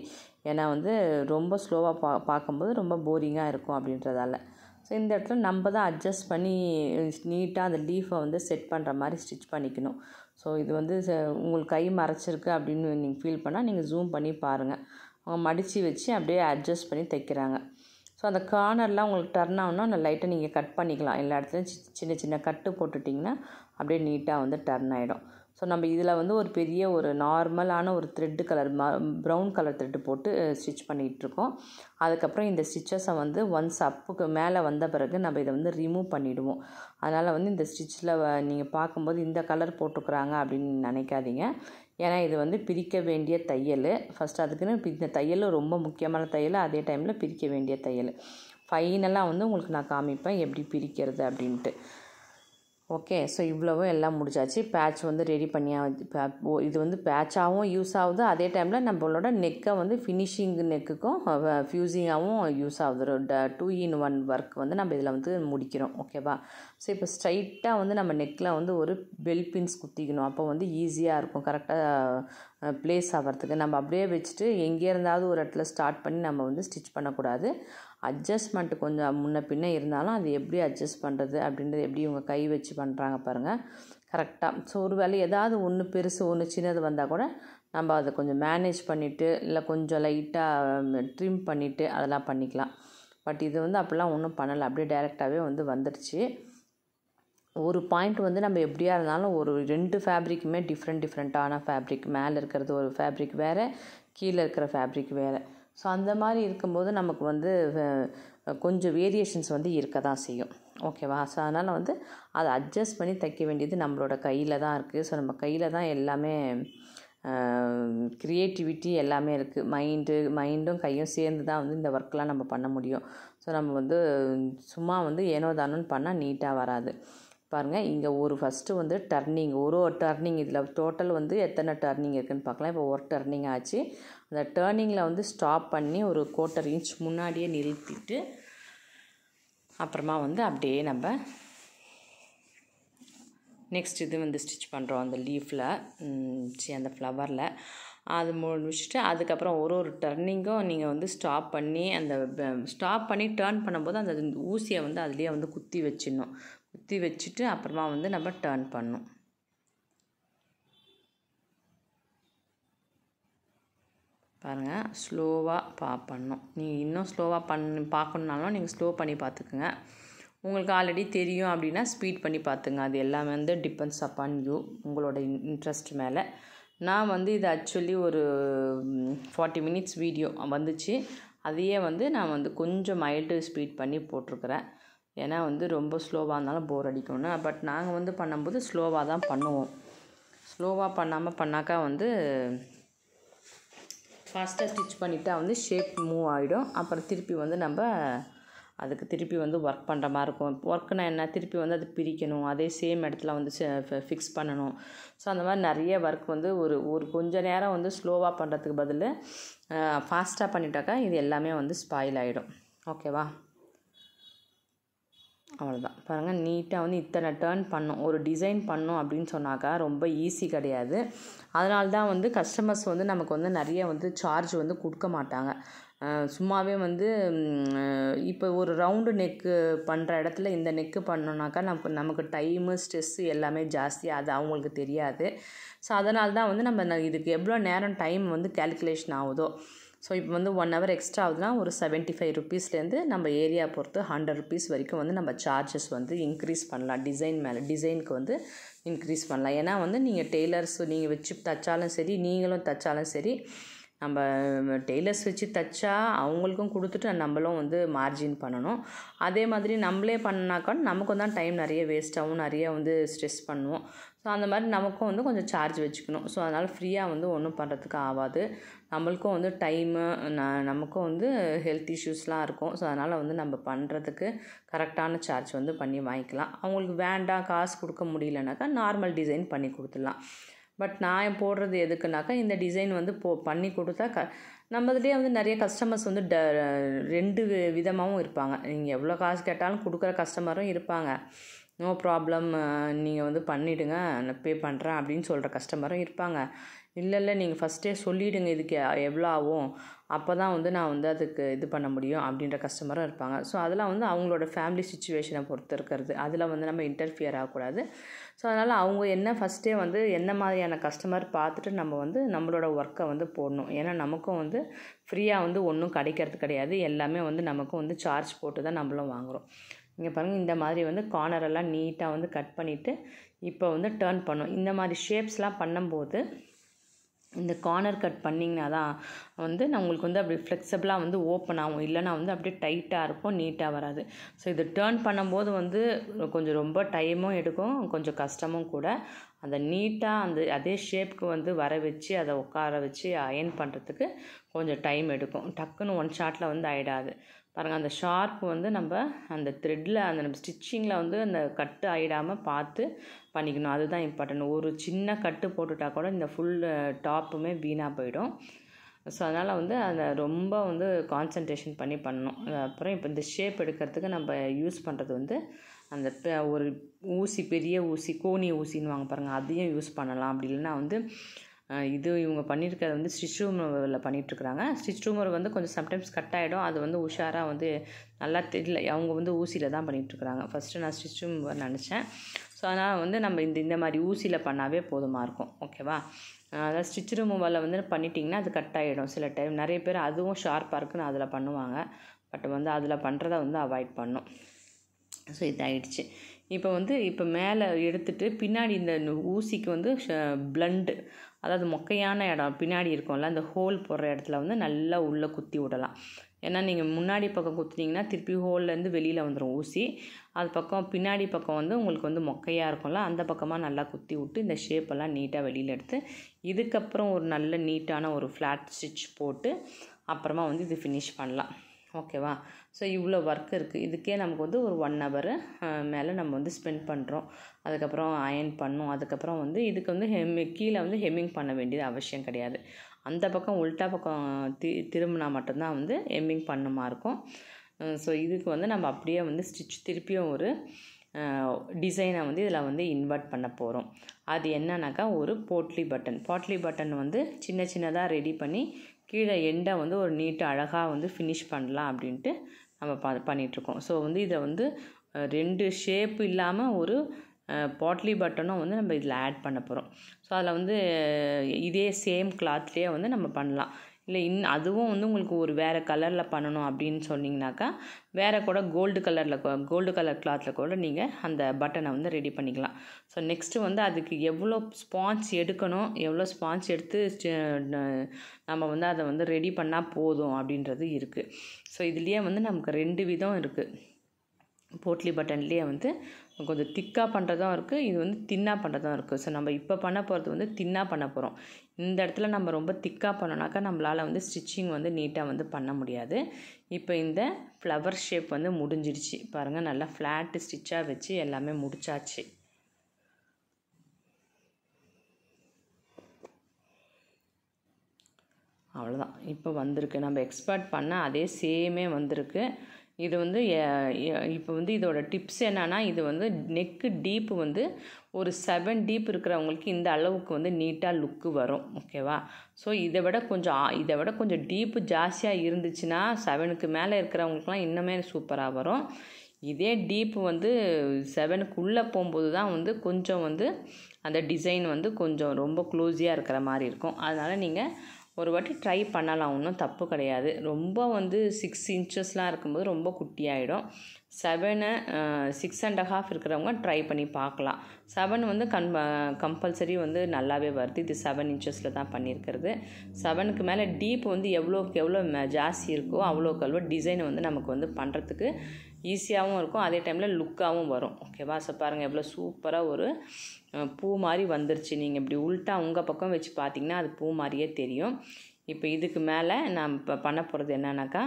ஏன்னா வந்து ரொம்ப ஸ்லோவாக பார்க்கும்போது ரொம்ப போரிங்காக இருக்கும் அப்படின்றதால. ஸோ இந்த இடத்துல நம்ம தான் அட்ஜஸ்ட் பண்ணி நீட்டாக அந்த லீஃபை வந்து செட் பண்ணுற மாதிரி ஸ்டிச் பண்ணிக்கணும். ஸோ இது வந்து உங்களுக்கு கை மறைச்சிருக்கு அப்படின்னு நீங்கள் ஃபீல் பண்ணால் நீங்கள் ஜூம் பண்ணி பாருங்கள். அவங்க மடித்து வச்சு அப்படியே அட்ஜஸ்ட் பண்ணி தைக்கிறாங்க. ஸோ அந்த கார்னர்லாம் உங்களுக்கு டர்ன் ஆகணும்னா அந்த லைட்டை நீங்கள் கட் பண்ணிக்கலாம். எல்லா இடத்துலையும் சின்ன சின்ன கட்டு போட்டுட்டிங்கன்னா அப்படியே நீட்டாக வந்து டர்ன் ஆகிடும். ஸோ நம்ம இதில் வந்து ஒரு பெரிய ஒரு நார்மலான ஒரு thread colour brown colour thread போட்டு ஸ்டிச் பண்ணிகிட்ருக்கோம். அதுக்கப்புறம் இந்த ஸ்டிச்சஸை வந்து ஒன்ஸ் அப்புக்கு மேலே வந்த பிறகு நம்ம இதை வந்து ரிமூவ் பண்ணிவிடுவோம். அதனால் வந்து இந்த ஸ்டிச்சில் நீங்கள் பார்க்கும்போது இந்த கலர் போட்டுக்கிறாங்க அப்படின்னு நினைக்காதீங்க. ஏன்னா இது வந்து பிரிக்க வேண்டிய தையல். ஃபஸ்ட் அதுக்குன்னு இந்த தையல் ரொம்ப முக்கியமான தையல், அதே டைமில் பிரிக்க வேண்டிய தையல். ஃபைனலாக வந்து உங்களுக்கு நான் காமிப்பேன் எப்படி பிரிக்கிறது அப்படின்ட்டு. ஓகே, ஸோ இவ்வளவும் எல்லாம் முடிச்சாச்சு. பேட்ச் வந்து ரெடி பண்ணியா இது வந்து பேட்சாகவும் யூஸ் ஆகுது, அதே டைமில் நம்மளோட நெக்கை வந்து ஃபினிஷிங் நெக்குக்கும் ஃப்யூசிங்காகவும் யூஸ் ஆகுது. 2-in-1 ஒர்க் வந்து நம்ம இதில் வந்து முடிக்கிறோம். ஓகேவா? ஸோ இப்போ ஸ்ட்ரைட்டாக வந்து நம்ம நெக்கில் வந்து ஒரு பெல் பின்ஸ் குத்திக்கணும். அப்போ வந்து ஈஸியாக இருக்கும் கரெக்டாக ப்ளேஸ் ஆகிறதுக்கு. நம்ம அப்படியே வச்சுட்டு எங்கே இருந்தாவது ஒரு இடத்துல ஸ்டார்ட் பண்ணி நம்ம வந்து ஸ்டிச் பண்ணக்கூடாது. அட்ஜஸ்ட்மெண்ட்டு கொஞ்சம் முன்ன பின்ன இருந்தாலும் அது எப்படி அட்ஜஸ்ட் பண்ணுறது அப்படின்றது எப்படி இவங்க கை வச்சு பண்ணுறாங்க பாருங்கள் கரெக்டாக. ஸோ ஒரு வேளை ஏதாவது ஒன்று பெருசு ஒன்று சின்னது வந்தால் கூட நம்ம அதை கொஞ்சம் மேனேஜ் பண்ணிவிட்டு இல்லை கொஞ்சம் லைட்டாக ட்ரிம் பண்ணிவிட்டு அதெல்லாம் பண்ணிக்கலாம். பட் இது வந்து அப்படிலாம் ஒன்றும் பண்ணலை, அப்படியே டைரெக்டாகவே வந்து வந்துடுச்சு. ஒரு பாயிண்ட் வந்து நம்ம எப்படியா இருந்தாலும் ஒரு 2 ஃபேப்ரிக்குமே டிஃப்ரெண்ட்டான ஃபேப்ரிக், மேலே இருக்கிறது ஒரு ஃபேப்ரிக் வேறு, கீழே இருக்கிற ஃபேப்ரிக் வேறு. ஸோ அந்த மாதிரி இருக்கும்போது நமக்கு வந்து கொஞ்சம் வேரியேஷன்ஸ் வந்து இருக்க தான் செய்யும். ஓகேவா? ஸோ அதனால் வந்து அதை அட்ஜஸ்ட் பண்ணி தைக்க வேண்டியது நம்மளோட கையில் தான் இருக்குது. ஸோ நம்ம கையில் தான் எல்லாமே க்ரியேட்டிவிட்டி எல்லாமே இருக்குது. மைண்டும் கையும் சேர்ந்து தான் வந்து இந்த ஒர்க்கெலாம் நம்ம பண்ண முடியும். ஸோ நம்ம வந்து சும்மா வந்து ஏனோ தானோன்னு பண்ணால் நீட்டாக வராது. பாருங்கள், இங்கே ஒரு ஃபஸ்ட்டு வந்து டர்னிங், ஒரு டர்னிங் இதில் டோட்டல் வந்து எத்தனை டர்னிங் இருக்குதுன்னு பார்க்கலாம். இப்போ ஒரு டர்னிங் ஆச்சு. அந்த டர்னிங்கில் வந்து ஸ்டாப் பண்ணி ஒரு 1/4 இன்ச் முன்னாடியே நிறுத்திட்டு அப்புறமா வந்து அப்படியே நம்ம நெக்ஸ்ட் இது வந்து ஸ்டிச் பண்ணுறோம். அந்த லீஃபில் அந்த ஃப்ளவரில் அது முடிச்சுட்டு அதுக்கப்புறம் ஒரு டர்னிங்கும் நீங்கள் வந்து ஸ்டாப் பண்ணி டேர்ன் பண்ணும்போது அந்த ஊசியை வந்து அதுலேயே வந்து குத்தி வச்சுட்டு அப்புறமா வந்து நம்ம டேர்ன் பண்ணணும். பாருங்கள், ஸ்லோவாக பண்ணணும். நீங்கள் இன்னும் ஸ்லோவாக பார்க்கணுன்னாலும் நீங்கள் ஸ்லோ பண்ணி பார்த்துக்குங்க. உங்களுக்கு ஆல்ரெடி தெரியும் அப்படின்னா ஸ்பீட் பண்ணி பார்த்துங்க. அது எல்லாமே வந்து டிபெண்ட்ஸ் அப்பான் யூ, உங்களோட இன்ட்ரெஸ்ட் மேலே. நான் வந்து இது ஆக்சுவலி ஒரு 40 மினிட்ஸ் வீடியோ வந்துச்சு. அதையே வந்து நான் வந்து கொஞ்சம் மைல்டு ஸ்பீட் பண்ணி போட்டிருக்கிறேன். ஏன்னா வந்து ரொம்ப ஸ்லோவாக இருந்தாலும் போர் அடிக்கும்னு. பட் நாங்கள் வந்து பண்ணும்போது ஸ்லோவாக தான் பண்ணுவோம். ஸ்லோவாக பண்ணாக்கா வந்து ஃபாஸ்ட்டாக ஸ்டிச் பண்ணிட்டா வந்து ஷேப் மூவ் ஆகிடும். அப்புறம் திருப்பி வந்து நம்ம அதுக்கு திருப்பி வந்து ஒர்க் பண்ணுற மாதிரி இருக்கும். ஒர்க்குனா என்ன, திருப்பி வந்து அது பிரிக்கணும், அதே சேம் இடத்துல வந்து ஃபிக்ஸ் பண்ணணும். ஸோ அந்த மாதிரி நிறைய ஒர்க் வந்து ஒரு கொஞ்சம் நேரம் வந்து ஸ்லோவாக பண்ணுறதுக்கு பதில் ஃபாஸ்ட்டாக பண்ணிட்டாக்கா இது எல்லாமே வந்து ஸ்பாயில் ஆகிடும். ஓகேவா? அவ்வளோதான். பாருங்கள், நீட்டாக வந்து இத்தனை டேர்ன் பண்ணோம். ஒரு டிசைன் பண்ணோம் அப்படின்னு சொன்னாக்கா ரொம்ப ஈஸி கிடையாது. அதனால தான் வந்து கஸ்டமர்ஸ் வந்து நமக்கு வந்து நிறைய வந்து சார்ஜ் வந்து கொடுக்க மாட்டாங்க. சும்மாவே வந்து இப்போ ஒரு ரவுண்டு நெக்கு பண்ணுற இடத்துல இந்த நெக்கு பண்ணோன்னாக்கா நமக்கு டைமு ஸ்ட்ரெஸ்ஸு எல்லாமே ஜாஸ்தி, அது அவங்களுக்கு தெரியாது. ஸோ அதனால தான் வந்து நம்ம இதுக்கு எவ்வளோ நேரம் டைம் வந்து கேல்குலேஷன் ஆகுதோ. ஸோ இப்போ வந்து 1 hour எக்ஸ்ட்ரா ஆகுதுன்னா ஒரு 75 rupeesலேருந்து நம்ம ஏரியா பொறுத்து 100 rupees வரைக்கும் வந்து நம்ம சார்ஜஸ் வந்து இன்க்ரீஸ் பண்ணலாம். டிசைனுக்கு வந்து இன்க்ரீஸ் பண்ணலாம். ஏன்னா வந்து நீங்கள் டெய்லர்ஸ் நீங்கள் வச்சு தைச்சாலும் சரி, நீங்களும் தைச்சாலும் சரி, நம்ம டெய்லர்ஸ் வச்சு தைச்சா அவங்களுக்கும் கொடுத்துட்டு நம்மளும் வந்து மார்ஜின் பண்ணணும். அதே மாதிரி நம்மளே பண்ணாக்கா நமக்கும் தான் டைம் நிறைய வேஸ்ட் ஆகும், நிறைய வந்து ஸ்ட்ரெஸ் பண்ணுவோம். ஸோ அந்த மாதிரி நமக்கும் வந்து கொஞ்சம் சார்ஜ் வச்சுக்கணும். ஸோ அதனால் ஃப்ரீயாக வந்து ஒன்றும் பண்ணுறதுக்கு ஆகாது. நம்மளுக்கும் வந்து டைமு நமக்கும் வந்து ஹெல்த் இஷ்யூஸ்லாம் இருக்கும். ஸோ அதனால் வந்து நம்ம பண்ணுறதுக்கு கரெக்டான சார்ஜ் வந்து பண்ணி வாங்கிக்கலாம். அவங்களுக்கு வேண்டாம், காசு கொடுக்க முடியலனாக்கா நார்மல் டிசைன் பண்ணி கொடுத்துடலாம். பட் நான் போடுறது எதுக்குனாக்கா இந்த டிசைன் வந்து பண்ணி கொடுத்தா நம்மதுலேயே வந்து நிறைய கஸ்டமர்ஸ் வந்து 2 விதமாகவும் இருப்பாங்க. நீங்கள் எவ்வளோ காசு கேட்டாலும் கொடுக்குற கஸ்டமரும் இருப்பாங்க. நோ ப்ராப்ளம், நீங்கள் வந்து பண்ணிவிடுங்க, நான் பே பண்ணுறேன் அப்படின்னு சொல்கிற கஸ்டமரும் இருப்பாங்க. இல்லை நீங்கள் ஃபஸ்ட்டே சொல்லிவிடுங்க இதுக்கு எவ்வளோ ஆகும், அப்போ தான் வந்து நான் வந்து அதுக்கு இது பண்ண முடியும் அப்படின்ற கஸ்டமரும் இருப்பாங்க. ஸோ அதெல்லாம் வந்து அவங்களோட ஃபேமிலி சுச்சுவேஷனை பொறுத்து இருக்கிறது. அதில் வந்து நம்ம இன்டர்ஃபியர் ஆகக்கூடாது. ஸோ அதனால் அவங்க என்ன ஃபஸ்ட்டே வந்து என்ன மாதிரியான கஸ்டமர் பார்த்துட்டு நம்ம வந்து நம்மளோட ஒர்க்கை வந்து போடணும். ஏன்னா நமக்கும் வந்து ஃப்ரீயாக வந்து ஒன்றும் கிடைக்கிறது கிடையாது. எல்லாமே வந்து நமக்கும் வந்து சார்ஜ் போட்டு தான் நம்மளும் வாங்குகிறோம். இங்கே பாருங்கள், இந்த மாதிரி வந்து கார்னரெல்லாம் நீட்டாக வந்து கட் பண்ணிவிட்டு இப்போ வந்து டேர்ன் பண்ணோம். இந்த மாதிரி ஷேப்ஸ்லாம் பண்ணும்போது இந்த கார்னர் கட் பண்ணிங்கன்னா தான் வந்து நான் உங்களுக்கு வந்து அப்படி ஃப்ளெக்சிபிளாக வந்து ஓப்பன் ஆகும், இல்லைனா வந்து அப்படியே டைட்டாக இருக்கும், நீட்டாக வராது. ஸோ இது டேர்ன் பண்ணும்போது வந்து கொஞ்சம் ரொம்ப டைமும் எடுக்கும், கொஞ்சம் கஷ்டமும் கூட. அந்த நீட்டாக அதே ஷேப்புக்கு வந்து வர வச்சு அதை உட்கார வச்சு அயன் பண்ணுறதுக்கு கொஞ்சம் டைம் எடுக்கும். டக்குன்னு ஒன் ஷாட்டில் வந்து ஆகிடாது. பாருங்கள், அந்த ஷார்ப் வந்து நம்ம அந்த த்ரெட்டில் நம்ம ஸ்டிச்சிங்கில் வந்து அந்த கட்டு ஆகிடாமல் பார்த்து பண்ணிக்கணும். அதுதான் இம்பார்ட்டன்ட். ஒரு சின்ன கட்டு போட்டுட்டா கூட இந்த ஃபுல் டாப்புமே வீணாக போயிடும். ஸோ அதனால் வந்து அதை ரொம்ப வந்து கான்சன்ட்ரேஷன் பண்ணி பண்ணணும். அப்புறம் இப்போ இந்த ஷேப் எடுக்கிறதுக்கு நம்ம யூஸ் பண்ணுறது வந்து அந்த ஒரு ஊசி, பெரிய ஊசி, கோணி ஊசின்னு வாங்க பாருங்கள், அதையும் யூஸ் பண்ணலாம். அப்படி இல்லைன்னா வந்து இது இவங்க பண்ணியிருக்கிறது வந்து ஸ்டிச் ரூமில் பண்ணிகிட்ருக்குறாங்க. ஸ்டிச் ரூமர் வந்து கொஞ்சம் சம்டைம்ஸ் கட் ஆகிடும். அது வந்து உஷாராக வந்து நல்லா தெரியல, அவங்க வந்து ஊசியில் தான் பண்ணிகிட்ருக்குறாங்க. ஃபஸ்ட்டு நான் ஸ்டிச் ரூமர் நினச்சேன். ஸோ அதனால் வந்து நம்ம இந்த மாதிரி ஊசியில் பண்ணாவே போதுமாக இருக்கும். ஓகேவா? அதாவது ஸ்டிச் ரிமூவலில் வந்து பண்ணிட்டிங்கன்னா அது கட் ஆகிடும். சில டைம் நிறைய பேர் அதுவும் ஷார்ப்பாக இருக்குன்னு அதில் பண்ணுவாங்க. பட் வந்து அதில் பண்ணுறதை வந்து அவாய்ட் பண்ணும். ஸோ இதாகிடுச்சு. இப்போ மேலே எடுத்துகிட்டு பின்னாடி இந்த ஊசிக்கு வந்து பிளண்டு, அதாவது மொக்கையான இடம் பின்னாடி இருக்கும்ல, அந்த ஹோல் போடுற இடத்துல வந்து நல்லா உள்ளே குத்தி விடலாம். ஏன்னா நீங்கள் முன்னாடி பக்கம் குத்துனீங்கன்னா திருப்பி ஹோல்லேருந்து வெளியில் வந்துடும் ஊசி. அது பக்கம் பின்னாடி பக்கம் வந்து உங்களுக்கு வந்து மொக்கையாக இருக்கும்ல, அந்த பக்கமாக நல்லா குத்தி விட்டு இந்த ஷேப்பெல்லாம் நீட்டாக வெளியில் எடுத்து இதுக்கப்புறம் ஒரு நல்ல நீட்டான ஒரு ஃப்ளாட் ஸ்டிச் போட்டு அப்புறமா வந்து இது ஃபினிஷ் பண்ணலாம். ஓகேவா? ஸோ இவ்வளோ ஒர்க் இருக்குது. இதுக்கே நமக்கு வந்து ஒரு 1 hour மேலே நம்ம வந்து ஸ்பெண்ட் பண்ணுறோம். அதுக்கப்புறம் அயன் பண்ணணும். அதுக்கப்புறம் வந்து இதுக்கு வந்து கீழே வந்து ஹெம்மிங் பண்ண வேண்டியது அவசியம் கிடையாது. அந்த பக்கம் உல்ட்டா பக்கம் திரும்பினா மட்டும்தான் வந்து ஹெம்மிங் பண்ணுமா இருக்கும். ஸோ இதுக்கு வந்து நம்ம அப்படியே வந்து திருப்பியும் ஒரு டிசைனை வந்து இதில் வந்து இன்வெர்ட் பண்ண போகிறோம். அது என்னன்னாக்கா ஒரு போட்லி பட்டன் வந்து சின்னதாக ரெடி பண்ணி கீழே எண்டை வந்து ஒரு நீட்டாக அழகாக வந்து ஃபினிஷ் பண்ணலாம் அப்படின்ட்டு நம்ம பண்ணிகிட்ருக்கோம். ஸோ வந்து இதை வந்து 2 ஷேப்பு இல்லாமல் ஒரு பாட்லி பட்டனும் வந்து நம்ம இதில் ஆட் பண்ண போகிறோம். ஸோ அதில் வந்து இதே சேம் கிளாத்லேயே வந்து நம்ம பண்ணலாம். இல்லை அதுவும் வந்து உங்களுக்கு ஒரு வேறு கலரில் பண்ணணும் அப்படின்னு சொன்னிங்கனாக்கா வேறு கூட கோல்டு கலர் கிளாத்தில் கூட நீங்கள் அந்த பட்டனை வந்து ரெடி பண்ணிக்கலாம். ஸோ நெக்ஸ்ட்டு வந்து அதுக்கு எவ்வளோ ஸ்பான்ச் எடுக்கணும், எவ்வளோ ஸ்பான்ச் எடுத்து நம்ம வந்து அதை வந்து ரெடி பண்ணால் போதும் அப்படின்றது இருக்குது. ஸோ இதுலேயே வந்து நமக்கு 2 விதம் இருக்குது. போட்லி பட்டன்லேயே வந்து கொஞ்சம் திக்காக பண்ணுறதும் இருக்குது, இது வந்து தின்னாக பண்ணுறதும் இருக்குது. ஸோ நம்ம இப்போ பண்ண போகிறது வந்து தின்னாக பண்ண போகிறோம். இந்த இடத்துல நம்ம ரொம்ப திக்காக பண்ணோன்னாக்கா நம்மளால் வந்து ஸ்டிச்சிங் வந்து நீட்டாக வந்து பண்ண முடியாது. இப்போ இந்த ஃப்ளவர் ஷேப் வந்து முடிஞ்சிடுச்சு பாருங்கள், நல்லா ஃப்ளாட்டு ஸ்டிச்சாக வச்சு எல்லாமே முடிச்சாச்சு. அவ்வளோதான், இப்போ வந்திருக்கு. நம்ம எக்ஸ்பெக்ட் பண்ண அதே சேமே வந்திருக்கு. இது வந்து இப்போ வந்து இதோட டிப்ஸ் என்னன்னா, இது வந்து நெக்கு டீப்பு வந்து ஒரு 7 டீப் இருக்கிறவங்களுக்கு இந்த அளவுக்கு வந்து நீட்டாக லுக்கு வரும். ஓகேவா? ஸோ இதை விட கொஞ்சம் டீப்பு ஜாஸ்தியாக இருந்துச்சுன்னா 7க்கு மேலே இருக்கிறவங்களுக்குலாம் இன்னுமே சூப்பராக வரும். இதே டீப்பு வந்து 7க்குள்ளே போகும்போது தான் வந்து கொஞ்சம் வந்து அந்த டிசைன் வந்து கொஞ்சம் ரொம்ப க்ளோஸியாக இருக்கிற மாதிரி இருக்கும். அதனால் நீங்கள் ஒரு வாட்டி ட்ரை பண்ணலாம், ஒன்றும் தப்பு கிடையாது. ரொம்ப வந்து 6 inchesலாம் இருக்கும்போது ரொம்ப குட்டியாகிடும். 7 6.5 இருக்கிறவங்க ட்ரை பண்ணி பார்க்கலாம். 7 வந்து கம்பல்சரி வந்து நல்லாவே வருது. இது 7 inchesல தான் பண்ணியிருக்கிறது. 7க்கு மேலே டீப் வந்து எவ்வளோக்கு எவ்வளோ ஜாஸ்தி இருக்கோ அவ்வளோக்கு அவ்வளோ டிசைன் வந்து நமக்கு வந்து பண்ணுறதுக்கு ஈஸியாகவும் இருக்கும், அதே டைமில் லுக்காகவும் வரும். ஓகேவா? ஸோ பாருங்கள் எவ்வளோ சூப்பராக ஒரு பூ மாதிரி வந்துருச்சு. நீங்கள் இப்படி உள்ட்டா உங்கள் பக்கம் வச்சு பார்த்தீங்கன்னா அது பூ மாதிரியே தெரியும். இப்போ இதுக்கு மேலே நான் இப்போ பண்ண போகிறது என்னன்னாக்கா,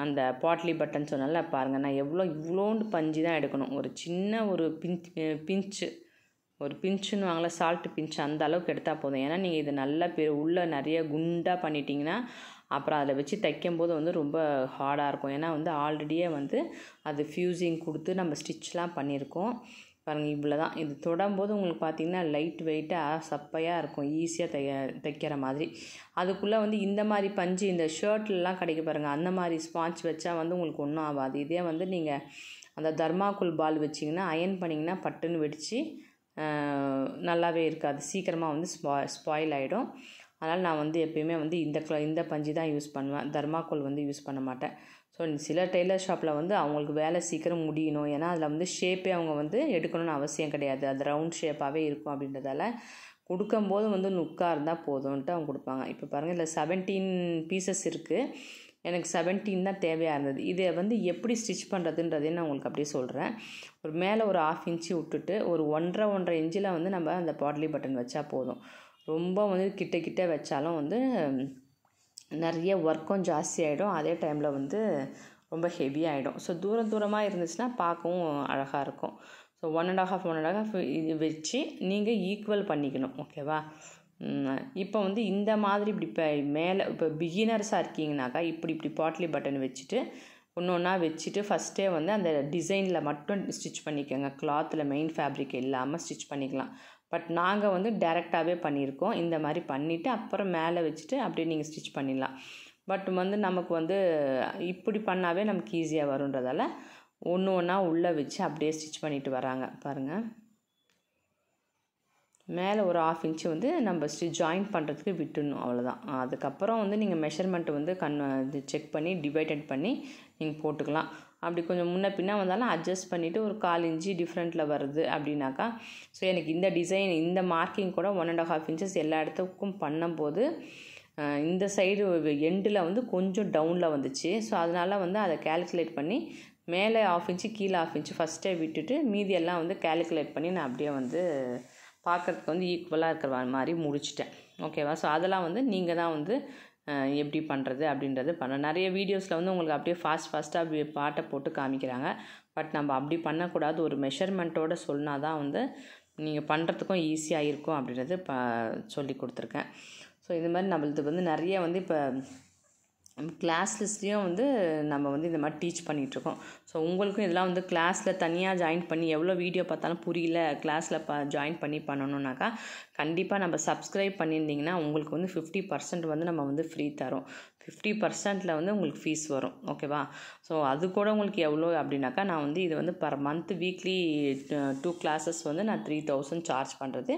அந்த பாட்லி பட்டன் சொன்னால பாருங்கள், நான் இவ்வளோண்டு பஞ்சு தான் எடுக்கணும். ஒரு சின்ன ஒரு பிஞ்சுன்னு வாங்கல, சால்ட் பிஞ்சு, அந்த அளவுக்கு எடுத்தால் போதும். ஏன்னா நீங்கள் இது நல்லா உள்ளே நிறைய குண்டாக பண்ணிட்டீங்கன்னா அப்புறம் அதில் வச்சு தைக்கும்போது வந்து ரொம்ப ஹார்டாக இருக்கும். ஏன்னா வந்து ஆல்ரெடியே வந்து அது ஃபியூசிங் கொடுத்து நம்ம ஸ்டிச்லாம் பண்ணியிருக்கோம். பாருங்கள் இவ்வளோ தான். இது தொடும்போது உங்களுக்கு பார்த்திங்கன்னா லைட் வெயிட்டாக சப்பையாக இருக்கும், ஈஸியாக தைக்கிற மாதிரி. அதுக்குள்ளே வந்து இந்த மாதிரி பஞ்சு இந்த ஷர்ட்லலாம் கிடைக்க பாருங்கள், அந்த மாதிரி ஸ்பான்ச் வச்சா வந்து உங்களுக்கு ஒன்றும் ஆகாது. இதே வந்து நீங்கள் அந்த தர்மாக்குள் பால் வச்சிங்கன்னா அயன் பண்ணிங்கன்னா பட்டுன்னு வெடித்து நல்லாவே இருக்காது, சீக்கிரமாக வந்து ஸ்பாயில் ஆகிடும். அதனால் நான் வந்து எப்பயுமே வந்து இந்த பஞ்சு தான் யூஸ் பண்ணுவேன், தர்மாக்கோல் வந்து யூஸ் பண்ண மாட்டேன். ஸோ சில டெய்லர் ஷாப்பில் வந்து அவங்களுக்கு வேலை சீக்கிரம் முடியணும், ஏன்னா அதில் வந்து ஷேப்பே அவங்க வந்து எடுக்கணும்னு அவசியம் கிடையாது, அது ரவுண்ட் ஷேப்பாகவே இருக்கும். அப்படின்றதால கொடுக்கும்போது வந்து லுக்காக இருந்தால் போதும்ன்ட்டு அவங்க கொடுப்பாங்க. இப்போ பாருங்கள் இதில் 17 பீசஸ் இருக்குது. எனக்கு 17 தான் தேவையாக இருந்தது. இதை வந்து எப்படி ஸ்டிச் பண்ணுறதுன்றதையும் நான் உங்களுக்கு அப்படியே சொல்கிறேன். ஒரு மேலே ஒரு 1/2 இன்ச்சு விட்டுட்டு ஒரு 1.5 இன்ச்சில் வந்து நம்ம அந்த பாட்லி பட்டன் வச்சா போதும். ரொம்ப வந்து கிட்ட வச்சாலும் வந்து நிறைய ஒர்க்கும் ஜாஸ்தி ஆகிடும், அதே டைமில் வந்து ரொம்ப ஹெவியாகிடும். ஸோ தூரமாக இருந்துச்சுன்னா பார்க்கவும் அழகாக இருக்கும். ஸோ 1.5 இது வச்சு நீங்கள் ஈக்குவல் பண்ணிக்கணும். ஓகேவா? இப்போ வந்து இந்த மாதிரி இப்படி இப்போ மேலே இப்போ பிகினர்ஸாக இருக்கீங்கனாக்கா இப்படி பாட்லி பட்டன் வச்சுட்டு ஒன்றா வச்சுட்டு ஃபஸ்ட்டே வந்து அந்த டிசைனில் மட்டும் ஸ்டிச் பண்ணிக்கோங்க. கிளாத்தில் மெயின் ஃபேப்ரிக் இல்லாமல் ஸ்டிச் பண்ணிக்கலாம். பட் நாங்கள் வந்து டைரெக்டாகவே பண்ணியிருக்கோம். இந்த மாதிரி பண்ணிவிட்டு அப்புறம் மேலே வச்சுட்டு அப்படியே நீங்கள் ஸ்டிச் பண்ணிடலாம். பட் வந்து நமக்கு வந்து இப்படி பண்ணாவே நமக்கு ஈஸியாக வருன்றதால ஒன்றா உள்ளே வச்சு அப்படியே ஸ்டிச் பண்ணிட்டு வராங்க பாருங்கள். மேலே ஒரு 1/2 இன்ச்சு வந்து நம்ம ஜாயின் பண்ணுறதுக்கு விட்டுடணும், அவ்வளோதான். அதுக்கப்புறம் வந்து நீங்கள் மெஷர்மெண்ட்டு வந்து இது செக் பண்ணி டிவைடட் பண்ணி நீங்கள் போட்டுக்கலாம். அப்படி கொஞ்சம் முன்ன பின்ன வந்தாலும் அட்ஜஸ்ட் பண்ணிவிட்டு ஒரு 1/4 இன்ச்சு டிஃப்ரெண்ட்டில் வருது அப்படின்னாக்கா, ஸோ எனக்கு இந்த டிசைன் இந்த மார்க்கிங் கூட 1.5 இன்ச்சஸ் எல்லா இடத்துக்கும் பண்ணும்போது இந்த சைடு எண்டில் வந்து கொஞ்சம் டவுனில் வந்துச்சு. ஸோ அதனால் வந்து அதை கேல்குலேட் பண்ணி மேலே 1/2 இன்ச்சு கீழே 1/2 இன்ச்சு ஃபஸ்ட்டே விட்டுட்டு மீதியெல்லாம் வந்து கேல்குலேட் பண்ணி நான் அப்படியே வந்து பார்க்குறதுக்கு வந்து ஈக்குவலாக இருக்கிற மாதிரி முடிச்சிட்டேன். ஓகேவா? ஸோ அதெல்லாம் வந்து நீங்கள் தான் வந்து எப்படி பண்ணுறது அப்படின்றது நிறைய வீடியோஸில் வந்து உங்களுக்கு அப்படியே ஃபாஸ்ட்டாக அப்படி பாட்டை போட்டு காமிக்கிறாங்க. பட் நம்ம அப்படி பண்ணக்கூடாது. ஒரு மெஷர்மெண்ட்டோடு சொன்னா தான் வந்து நீங்கள் பண்ணுறதுக்கும் ஈஸியாக இருக்கும் அப்படின்றது சொல்லி கொடுத்துருக்கேன். ஸோ இது மாதிரி நம்மளுக்கு வந்து நிறைய வந்து இப்போ கிளாஸ்லயும் வந்து நம்ம வந்து இந்த மாதிரி டீச் பண்ணிகிட்ருக்கோம். ஸோ உங்களுக்கும் இதெல்லாம் வந்து கிளாஸில் தனியாக ஜாயின் பண்ணி எவ்வளோ வீடியோ பார்த்தாலும் புரியல, கிளாஸில் ஜாயின் பண்ணி பண்ணணுன்னாக்கா கண்டிப்பாக நம்ம சப்ஸ்கிரைப் பண்ணியிருந்தீங்கன்னா உங்களுக்கு வந்து 50% வந்து நம்ம வந்து ஃப்ரீ தரோம். 50%ல் வந்து உங்களுக்கு ஃபீஸ் வரும். ஓகேவா? ஸோ அது கூட உங்களுக்கு எவ்வளோ அப்படின்னாக்கா நான் வந்து இது வந்து பர் மந்த் வீக்லி 2 கிளாஸஸ் வந்து நான் 3000 சார்ஜ் பண்ணுறது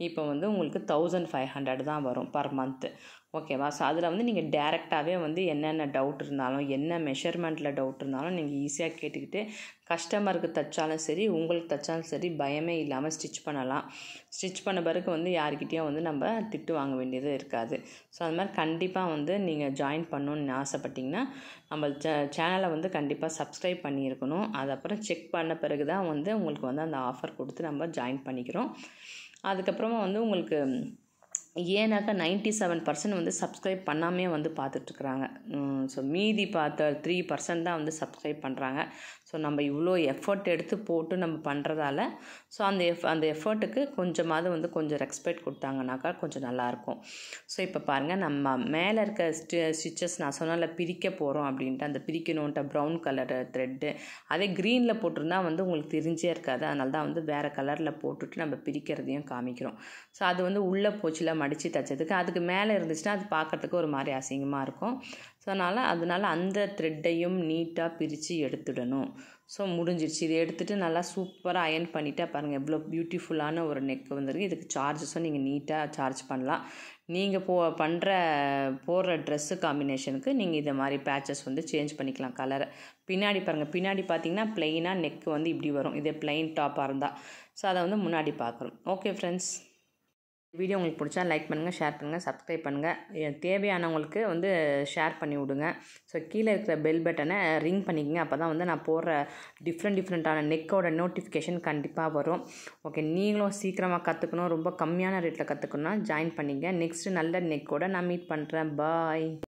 இப்போ வந்து உங்களுக்கு 1500 தான் வரும் பர் மந்த்து. ஓகேவா? ஸோ அதில் வந்து நீங்கள் டேரெக்டாகவே வந்து என்னென்ன டவுட் இருந்தாலும் என்ன மெஷர்மெண்ட்டில் டவுட் இருந்தாலும் நீங்கள் ஈஸியாக கேட்டுக்கிட்டு கஸ்டமருக்கு தைச்சாலும் சரி உங்களுக்கு தைச்சாலும் சரி பயமே இல்லாமல் ஸ்டிச் பண்ணலாம். ஸ்டிச் பண்ண பிறகு வந்து யார்கிட்டையும் வந்து நம்ம திட்டு வாங்க வேண்டியது இருக்காது. ஸோ அது மாதிரி கண்டிப்பாக வந்து நீங்கள் ஜாயின் பண்ணணுன்னு ஆசைப்பட்டிங்கன்னா நம்ம சேனலை வந்து கண்டிப்பாக சப்ஸ்கிரைப் பண்ணியிருக்கணும். அது அப்புறம் செக் பண்ண பிறகு தான் வந்து உங்களுக்கு வந்து அந்த ஆஃபர் கொடுத்து நம்ம ஜாயின் பண்ணிக்கிறோம். அதுக்கப்புறமா வந்து உங்களுக்கு ஏன்னாக்கா 97% வந்து சப்ஸ்கிரைப் பண்ணாமே வந்து பார்த்துட்ருக்குறாங்க. ஸோ மீதி பார்த்த 3% தான் வந்து சப்ஸ்கிரைப் பண்ணுறாங்க. ஸோ நம்ம இவ்வளோ எஃபர்ட் எடுத்து போட்டு நம்ம பண்ணுறதால ஸோ அந்த எஃபர்ட்டுக்கு கொஞ்சமாவது வந்து கொஞ்சம் ரெஸ்பெக்ட் கொடுத்தாங்கனாக்கா கொஞ்சம் நல்லாயிருக்கும். ஸோ இப்போ பாருங்கள் நம்ம மேலே இருக்க ஸ்டிச்சஸ் நான் சொன்னால பிரிக்க போகிறோம் அப்படின்ட்டு அந்த பிரிக்கணுன்ட்டு ப்ரௌன் கலர் த்ரெட்டு அதே க்ரீனில் போட்டிருந்தா வந்து உங்களுக்கு தெரிஞ்சே இருக்காது. அதனால தான் வந்து வேறு கலரில் போட்டுட்டு நம்ம பிரிக்கிறதையும் காமிக்கிறோம். ஸோ அது வந்து உள்ளே போச்சுல மடித்து தைச்சதுக்கு அதுக்கு மேலே இருந்துச்சுன்னா அது பார்க்குறதுக்கு ஒரு மாதிரி அசிங்கமாக இருக்கும். ஸோ அதனால் அந்த த்ரெட்டையும் நீட்டாக பிரித்து எடுத்துடணும். ஸோ முடிஞ்சிடுச்சு. இதை எடுத்துகிட்டு நல்லா சூப்பராக அயர்ன் பண்ணிவிட்டா பாருங்கள் எவ்வளோ பியூட்டிஃபுல்லான ஒரு நெக் வந்துருக்கு. இதுக்கு சார்ஜஸும் நீங்கள் நீட்டாக சார்ஜ் பண்ணலாம். நீங்கள் போடுற ட்ரெஸ்ஸு காம்பினேஷனுக்கு நீங்கள் இதை மாதிரி பேச்சஸ் வந்து சேஞ்ச் பண்ணிக்கலாம் கலரை. பின்னாடி பாருங்கள், பின்னாடி பார்த்தீங்கன்னா ப்ளெயினாக நெக்கு வந்து இப்படி வரும். இதே ப்ளெயின் டாப்பாக இருந்தால். ஸோ அதை வந்து முன்னாடி பார்க்குறோம். ஓகே ஃப்ரெண்ட்ஸ், வீடியோ உங்களுக்கு பிடிச்சா லைக் பண்ணுங்கள், ஷேர் பண்ணுங்கள், சப்ஸ்கிரைப் பண்ணுங்கள். தேவையானவங்களுக்கு வந்து ஷேர் பண்ணி விடுங்க. ஸோ கீழே இருக்கிற பெல் பட்டனை ரிங் பண்ணிக்கங்க. அப்போ தான் வந்து நான் போடுற டிஃப்ரெண்ட்டான நெக்கோட நோட்டிஃபிகேஷன் கண்டிப்பாக வரும். ஓகே, நீங்களும் சீக்கிரமாக கற்றுக்கணும், ரொம்ப கம்மியான ரேட்டில் கற்றுக்கணுன்னா ஜாயின் பண்ணிங்க. நெக்ஸ்ட்டு நல்ல நெக்கோட நான் மீட் பண்ணுறேன். பாய்.